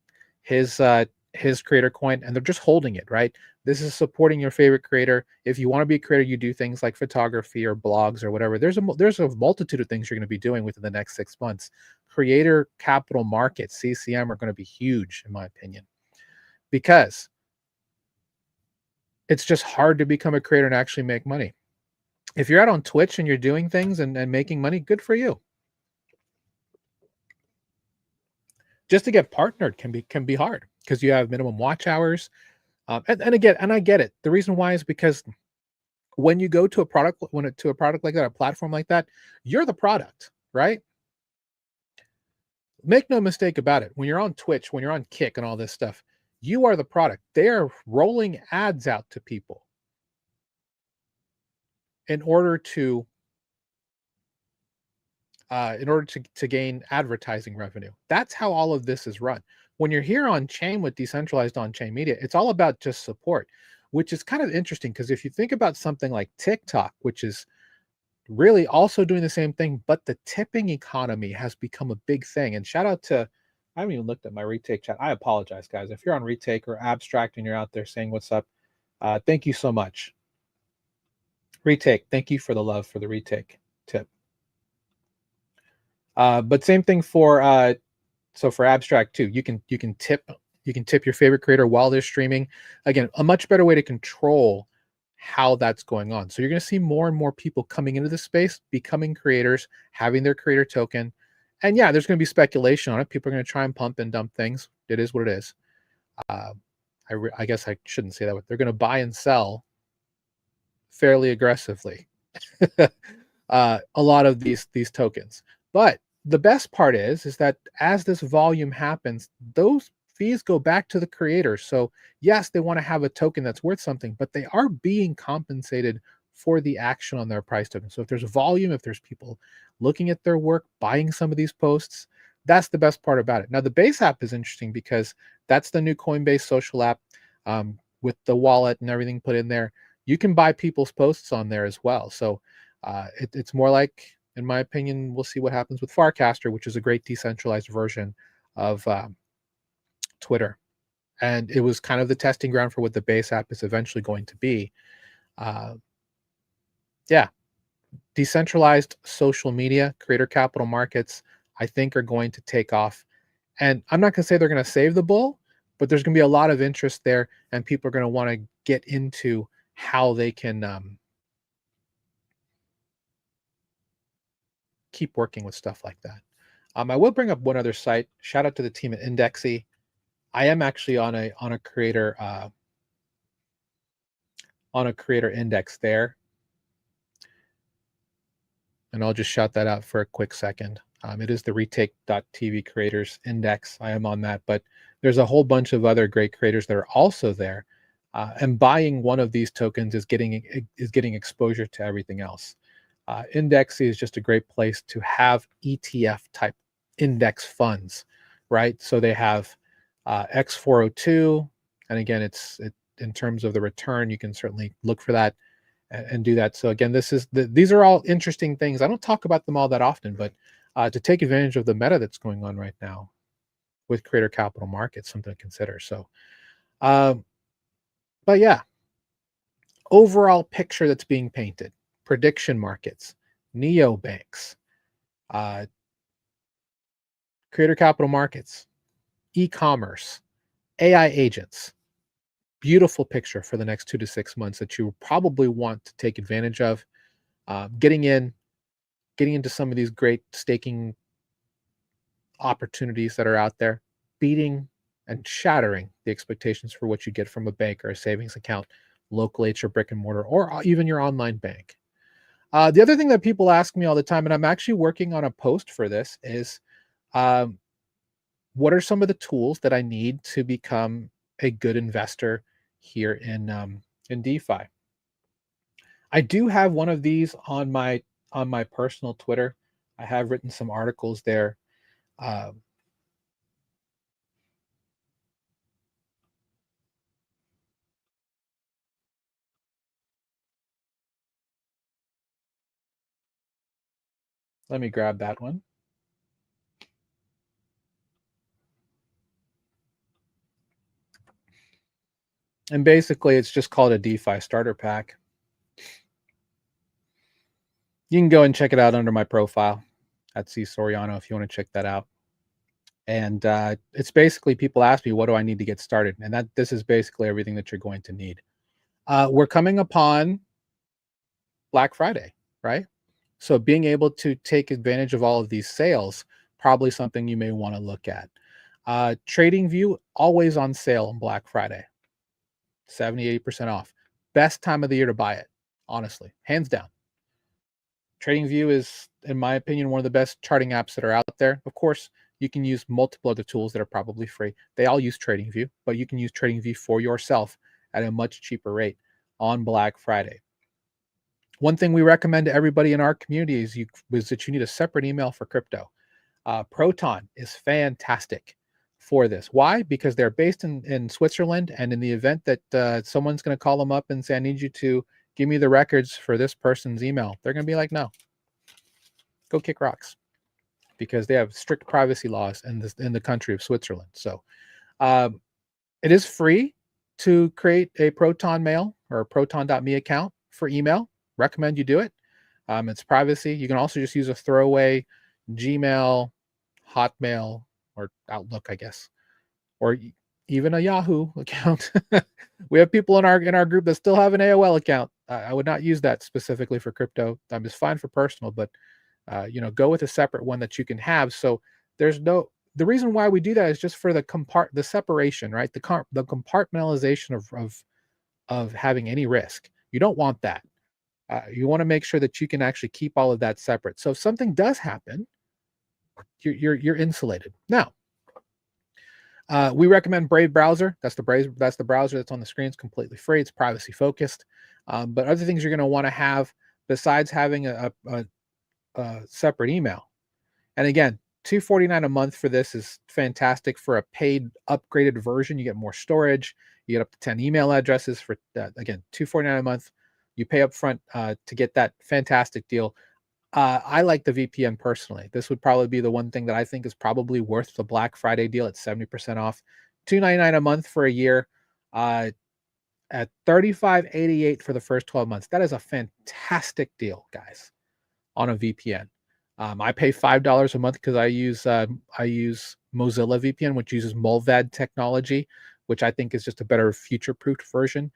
creator coin, and they're just holding it, right? This is supporting your favorite creator. If you want to be a creator, you do things like photography or blogs or whatever. There's a multitude of things you're going to be doing within the next 6 months. Creator capital markets, CCM, are going to be huge, in my opinion, because it's just hard to become a creator and actually make money. If you're out on Twitch and you're doing things and making money, good for you. Just to get partnered can be hard because you have minimum watch hours. And again, and I get it. The reason why is because when you go to a product, to a product like that, a platform like that, you're the product, right? Make no mistake about it. When you're on Twitch, when you're on Kick and all this stuff, you are the product. They are rolling ads out to people in order to gain advertising revenue. That's how all of this is run. When you're here on chain with decentralized on-chain media, it's all about just support, which is kind of interesting because if you think about something like TikTok, which is really also doing the same thing, but the tipping economy has become a big thing. And shout out to, I haven't even looked at my Retake chat. I apologize, guys. If you're on Retake or Abstract and you're out there saying what's up, thank you so much. Retake, thank you for the love for the Retake tip. But same thing for so for Abstract too. You can tip your favorite creator while they're streaming. Again, a much better way to control how that's going on. So you're going to see more and more people coming into the space, becoming creators, having their creator token. And yeah, there's going to be speculation on it. People are going to try and pump and dump things. It is what it is. I guess I shouldn't say that, but they're going to buy and sell fairly aggressively a lot of these tokens. But the best part is that as this volume happens, those fees go back to the creators. So yes, they want to have a token that's worth something, but they are being compensated for the action on their price token. So if there's volume, if there's people looking at their work, buying some of these posts, that's the best part about it. Now the Base app is interesting because that's the new Coinbase social app with the wallet and everything put in there. You can buy people's posts on there as well. So it's more like, in my opinion, we'll see what happens with Farcaster, which is a great decentralized version of Twitter. And it was kind of the testing ground for what the Base app is eventually going to be. Yeah, decentralized social media, creator capital markets, I think are going to take off. And I'm not going to say they're going to save the bull, but there's going to be a lot of interest there, and people are going to want to get into how they can keep working with stuff like that. I will bring up one other site. Shout out to the team at Indexy. I am actually on a creator index there. and I'll just shout that out for a quick second. It is the Retake.tv Creators Index. I am on that, but there's a whole bunch of other great creators that are also there. And buying one of these tokens is getting exposure to everything else. Index is just a great place to have ETF type index funds, right? So they have X402, and again, in terms of the return, you can certainly look for that and do that. So again, these are all interesting things. I don't talk about them all that often, but to take advantage of the meta that's going on right now with Creator Capital Markets, something to consider. So, um, but yeah, overall picture that's being painted: prediction markets, neobanks, uh, Creator Capital Markets, e-commerce, AI agents. Beautiful picture for the next 2 to 6 months that you probably want to take advantage of. Getting into some of these great staking opportunities that are out there, beating and shattering the expectations for what you get from a bank or a savings account locally at your brick and mortar or even your online bank. The other thing that people ask me all the time, and I'm actually working on a post for this, is um, what are some of the tools that I need to become a good investor here in DeFi? I do have one of these on my personal Twitter. I have written some articles there. Um, Let me grab that one. And basically, it's just called a DeFi starter pack. You can go and check it out under my profile at C Soriano if you want to check that out. And it's basically people ask me, what do I need to get started? And this is basically everything that you're going to need. We're coming upon Black Friday, right? So being able to take advantage of all of these sales, probably something you may want to look at. TradingView, always on sale on Black Friday, 70-80% off. Best time of the year to buy it, honestly, hands down. TradingView is, in my opinion, one of the best charting apps that are out there. Of course, you can use multiple other tools that are probably free. They all use TradingView, but you can use TradingView for yourself at a much cheaper rate on Black Friday. One thing we recommend to everybody in our community is that you need a separate email for crypto. Proton is fantastic for this. Why? Because they're based in Switzerland, and in the event that someone's going to call them up and say, I need you to give me the records for this person's email, they're going to be like, no, go kick rocks, because they have strict privacy laws in the country of Switzerland. So um, it is free to create a Proton mail or a proton.me account for email. Recommend you do it. It's privacy. You can also just use a throwaway Gmail, Hotmail, or Outlook, I guess, or even a Yahoo account. We have people in our group that still have an AOL account. I would not use that specifically for crypto. It's fine for personal, but go with a separate one that you can have. So the reason why we do that is just for the separation, right? The compartmentalization of having any risk. You don't want that. You want to make sure that you can actually keep all of that separate. So if something does happen, you're insulated. Now, we recommend Brave browser. That's the browser that's on the screen. It's completely free. It's privacy focused. But other things you're going to want to have besides having a separate email. And again, $249 a month for this is fantastic. For a paid upgraded version, you get more storage. You get up to 10 email addresses for again, $249 a month. You pay up front to get that fantastic deal. I like the VPN personally. This would probably be the one thing that I think is probably worth the Black Friday deal at 70% off. $299 a month for a year, at $35.88 for the first 12 months. That is a fantastic deal, guys, on a VPN. I pay $5 a month because I use Mozilla VPN, which uses Mullvad technology, which I think is just a better future-proof version.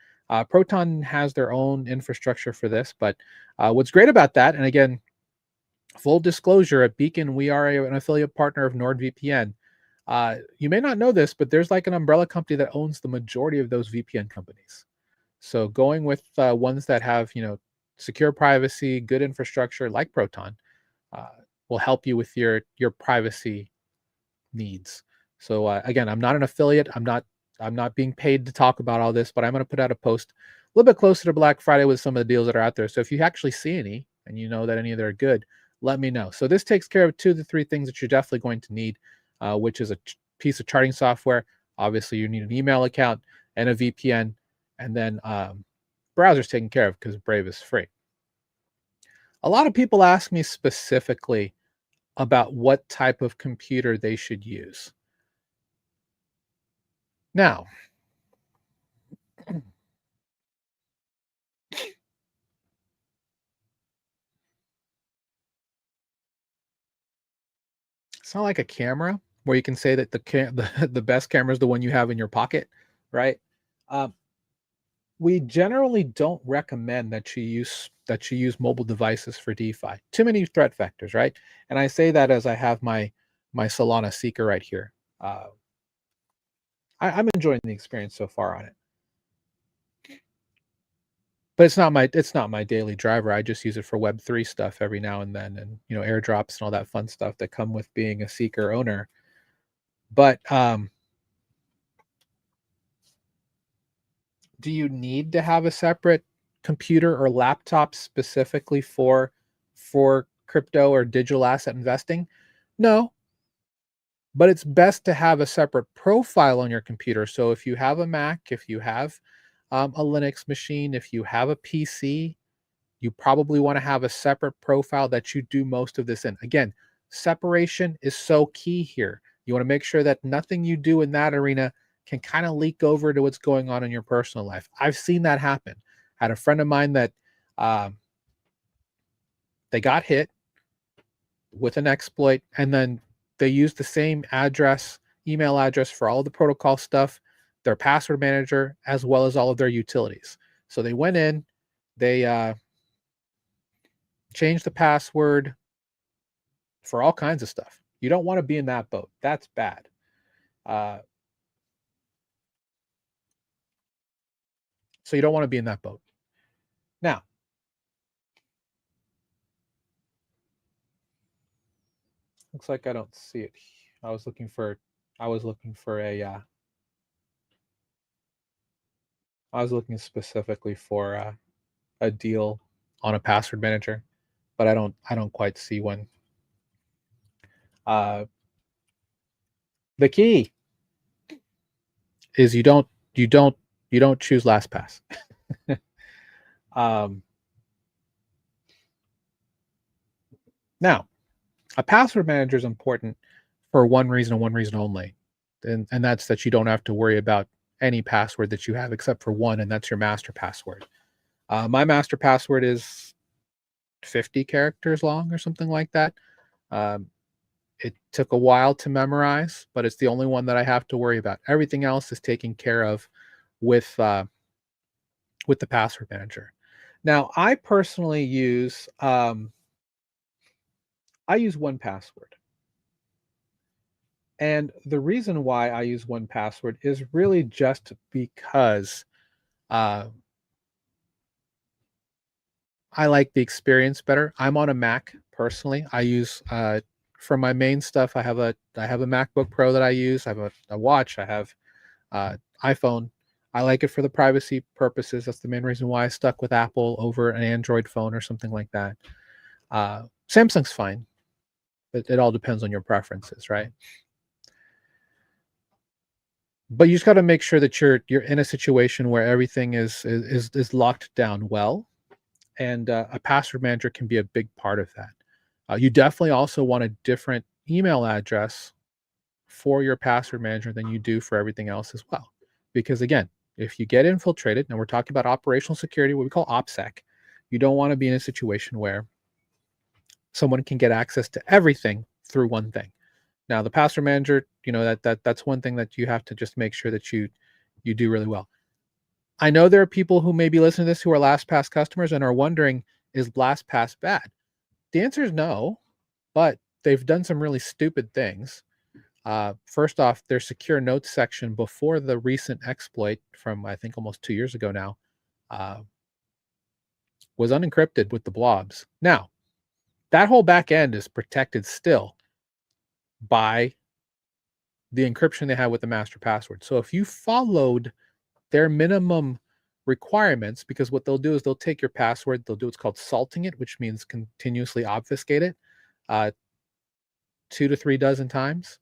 Proton has their own infrastructure for this, but what's great about that, and again, full disclosure, at Beacon, we are an affiliate partner of NordVPN. You may not know this, but there's like an umbrella company that owns the majority of those VPN companies. So going with ones that have secure privacy, good infrastructure like Proton, uh, will help you with your privacy needs. So again, I'm not an affiliate. I'm not being paid to talk about all this, but I'm going to put out a post a little bit closer to Black Friday with some of the deals that are out there. So if you actually see any and you know that any of them are good, let me know. So this takes care of 2 to 3 things that you're definitely going to need, which is a piece of charting software. Obviously, you need an email account and a VPN, and then browser's taken care of because Brave is free. A lot of people ask me specifically about what type of computer they should use. Now, it's not like a camera where you can say that the best camera is the one you have in your pocket, right? Um, we generally don't recommend that you use mobile devices for DeFi. Too many threat vectors, right? And I say that as I have my Solana Seeker right here. Uh, I'm enjoying the experience so far on it, but it's not my daily driver. I just use it for Web3 stuff every now and then, and airdrops and all that fun stuff that come with being a Seeker owner. But do you need to have a separate computer or laptop specifically for crypto or digital asset investing? No, but it's best to have a separate profile on your computer. So if you have a Mac, if you have a Linux machine, if you have a PC, you probably want to have a separate profile that you do most of this in. Again, separation is so key here. You want to make sure that nothing you do in that arena can kind of leak over to what's going on in your personal life. I've seen that happen. I had a friend of mine that um, they got hit with an exploit, and then they used the same email address for all the protocol stuff, their password manager, as well as all of their utilities. So they went in, they changed the password for all kinds of stuff. You don't want to be in that boat. That's bad. Uh, so you don't want to be in that boat. Now, looks like I don't see it. I was looking for I was looking for a I was looking specifically for a deal on a password manager, but I don't quite see one. Uh, the key is you don't choose LastPass. um, Now, a password manager is important for one reason and one reason only, and that's that you don't have to worry about any password that you have except for one, and that's your master password. My master password is 50 characters long or something like that. Um, it took a while to memorize, but it's the only one that I have to worry about. Everything else is taken care of with the password manager. Now, I personally use I use 1Password, and the reason why I use 1Password is really just because uh, I like the experience better. I'm on a Mac personally. I use for my main stuff. I have a MacBook Pro that I use. I have a watch. I have iPhone. I like it for the privacy purposes. That's the main reason why I stuck with Apple over an Android phone or something like that. Samsung's fine. It all depends on your preferences, right? But you just got to make sure that you're in a situation where everything is locked down well, and a password manager can be a big part of that. You definitely also want a different email address for your password manager than you do for everything else as well. Because again, if you get infiltrated, and we're talking about operational security, what we call OPSEC, you don't want to be in a situation where someone can get access to everything through one thing. Now, the password manager, that's one thing that you have to just make sure that you do really well. I know there are people who may be listening to this who are LastPass customers and are wondering, is LastPass bad? The answer is no, but they've done some really stupid things. First off, their secure notes section before the recent exploit from I think almost 2 years ago now uh, was unencrypted with the blobs. Now, that whole back end is protected still by the encryption they have with the master password. So if you followed their minimum requirements, because what they'll do is they'll take your password, they'll do what's called salting it, which means continuously obfuscate it, uh, 2 to 3 dozen times,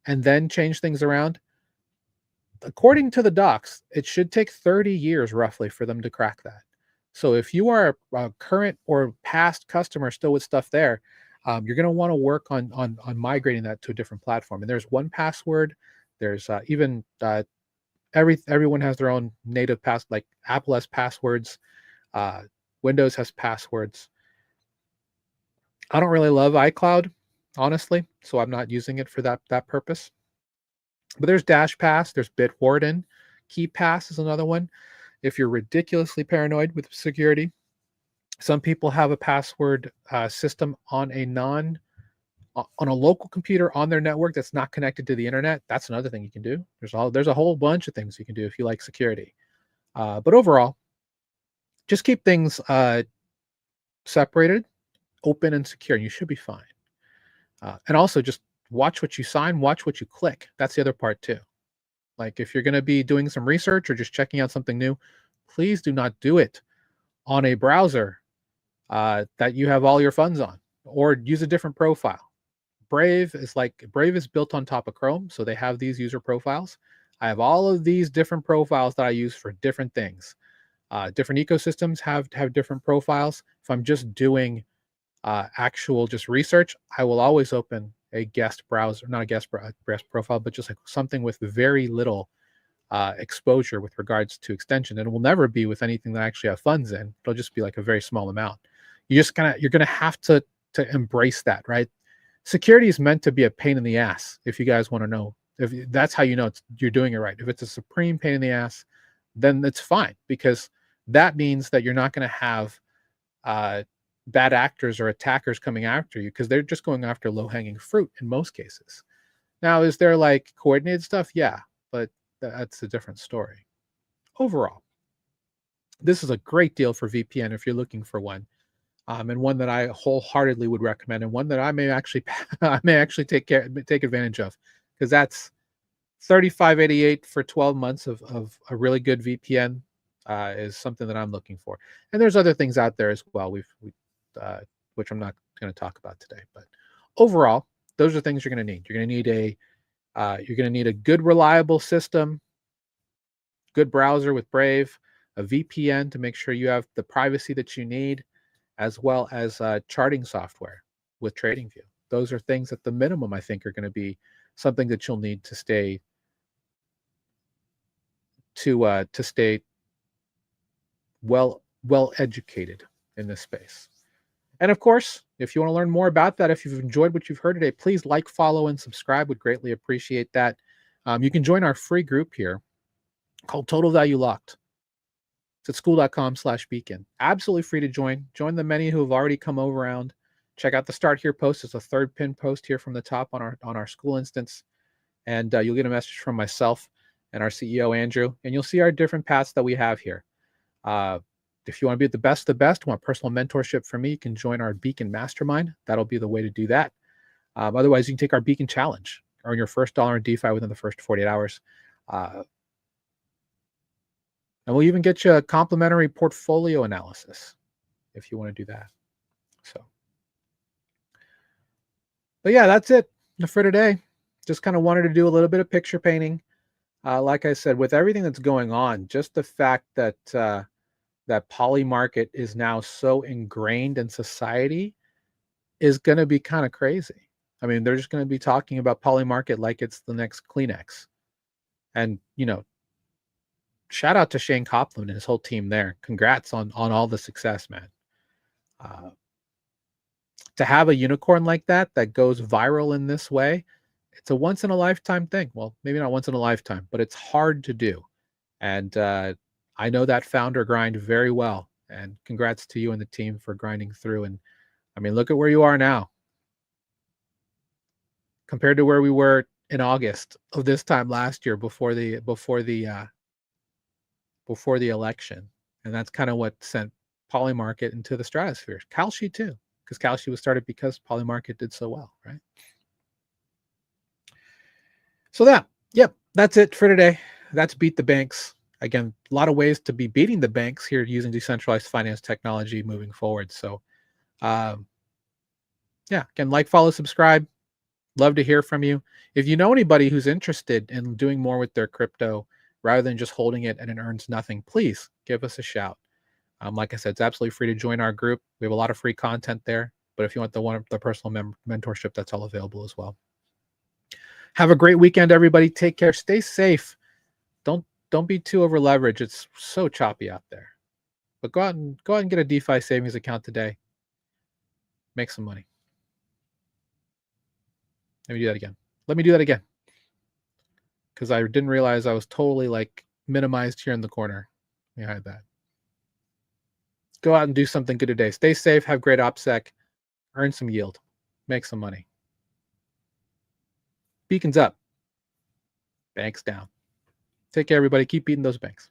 and then change things around. According to the docs, it should take 30 years roughly for them to crack that. So if you are a current or past customer still with stuff there, you're going to want to work on migrating that to a different platform. And there's 1Password. There's even everyone has their own native like Apple has passwords, uh, Windows has passwords. I don't really love iCloud, honestly, so I'm not using it for that purpose. But there's DashPass, there's Bitwarden, KeePass is another one. If you're ridiculously paranoid with security, some people have a password system on a local computer on their network that's not connected to the internet. That's another thing you can do. There's a whole bunch of things you can do if you like security. But overall, just keep things separated, open, and secure, and you should be fine. And also just watch what you sign, watch what you click. That's the other part too. Like if you're going to be doing some research or just checking out something new, please do not do it on a browser that you have all your funds on, or use a different profile. Brave is built on top of Chrome, so they have these user profiles. I have all of these different profiles that I use for different things. Different ecosystems have different profiles. If I'm just doing actual just research, I will always open a guest browser, not a guest profile, but just like something with very little exposure with regards to extension. And it will never be with anything that I actually have funds in. It'll just be like a very small amount. You're gonna have to embrace that, right? Security is meant to be a pain in the ass. If you guys want to know, if that's how you know you're doing it right. If it's a supreme pain in the ass, then it's fine, because that means that you're not going to have bad actors or attackers coming after you, because they're just going after low-hanging fruit in most cases. Now, is there like coordinated stuff? Yeah, but that's a different story. Overall, this is a great deal for VPN if you're looking for one, and one that I wholeheartedly would recommend, and one that I may actually take advantage of, because that's $35.88 for 12 months of a really good VPN is something that I'm looking for. And there's other things out there as well. Which I'm not going to talk about today. But overall, those are things you're going to need. You're going to need a good, reliable system, good browser with Brave, a VPN to make sure you have the privacy that you need, as well as charting software with TradingView. Those are things at the minimum I think are going to be something that you'll need to stay well educated in this space. And of course, if you want to learn more about that, if you've enjoyed what you've heard today, please like, follow, and subscribe. Would greatly appreciate that. You can join our free group here called Total Value Locked. It's at school.com/beacon. Absolutely free to join. Join the many who have already come over around. Check out the Start Here post. It's a third pin post here from the top on our school instance. And you'll get a message from myself and our CEO, Andrew. And you'll see our different paths that we have here. If you want to be the best, want personal mentorship from me, you can join our Beacon Mastermind. That'll be the way to do that. Otherwise, you can take our Beacon Challenge, earn your first dollar in DeFi within the first 48 hours. And we'll even get you a complimentary portfolio analysis if you want to do that. But yeah, that's it for today. Just kind of wanted to do a little bit of picture painting. Like I said, with everything that's going on, just the fact that that Polymarket is now so ingrained in society is going to be kind of crazy. I mean, they're just going to be talking about Polymarket like it's the next Kleenex. And, shout out to Shane Copland and his whole team there. Congrats on all the success, man. To have a unicorn like that goes viral in this way, it's a once in a lifetime thing. Well, maybe not once in a lifetime, but it's hard to do. And I know that founder grind very well. And congrats to you and the team for grinding through. And I mean, look at where you are now compared to where we were in August of this time last year before the election. And that's kind of what sent Polymarket into the stratosphere. Kalshi too. because Kalshi was started because Polymarket did so well, right? So that's it for today. That's Beat the Banks. Again, a lot of ways to be beating the banks here using decentralized finance technology moving forward. So, again, like, follow, subscribe. Love to hear from you. If you know anybody who's interested in doing more with their crypto rather than just holding it and it earns nothing, please give us a shout. Like I said, it's absolutely free to join our group. We have a lot of free content there. But if you want the personal mentorship, that's all available as well. Have a great weekend, everybody. Take care. Stay safe. Don't be too over leveraged. It's so choppy out there. But go out and get a DeFi savings account today. Make some money. Let me do that again. Because I didn't realize I was totally like minimized here in the corner. Let me hide that. Go out and do something good today. Stay safe. Have great OPSEC. Earn some yield. Make some money. Beacons up. Banks down. Take care, everybody. Keep beating those banks.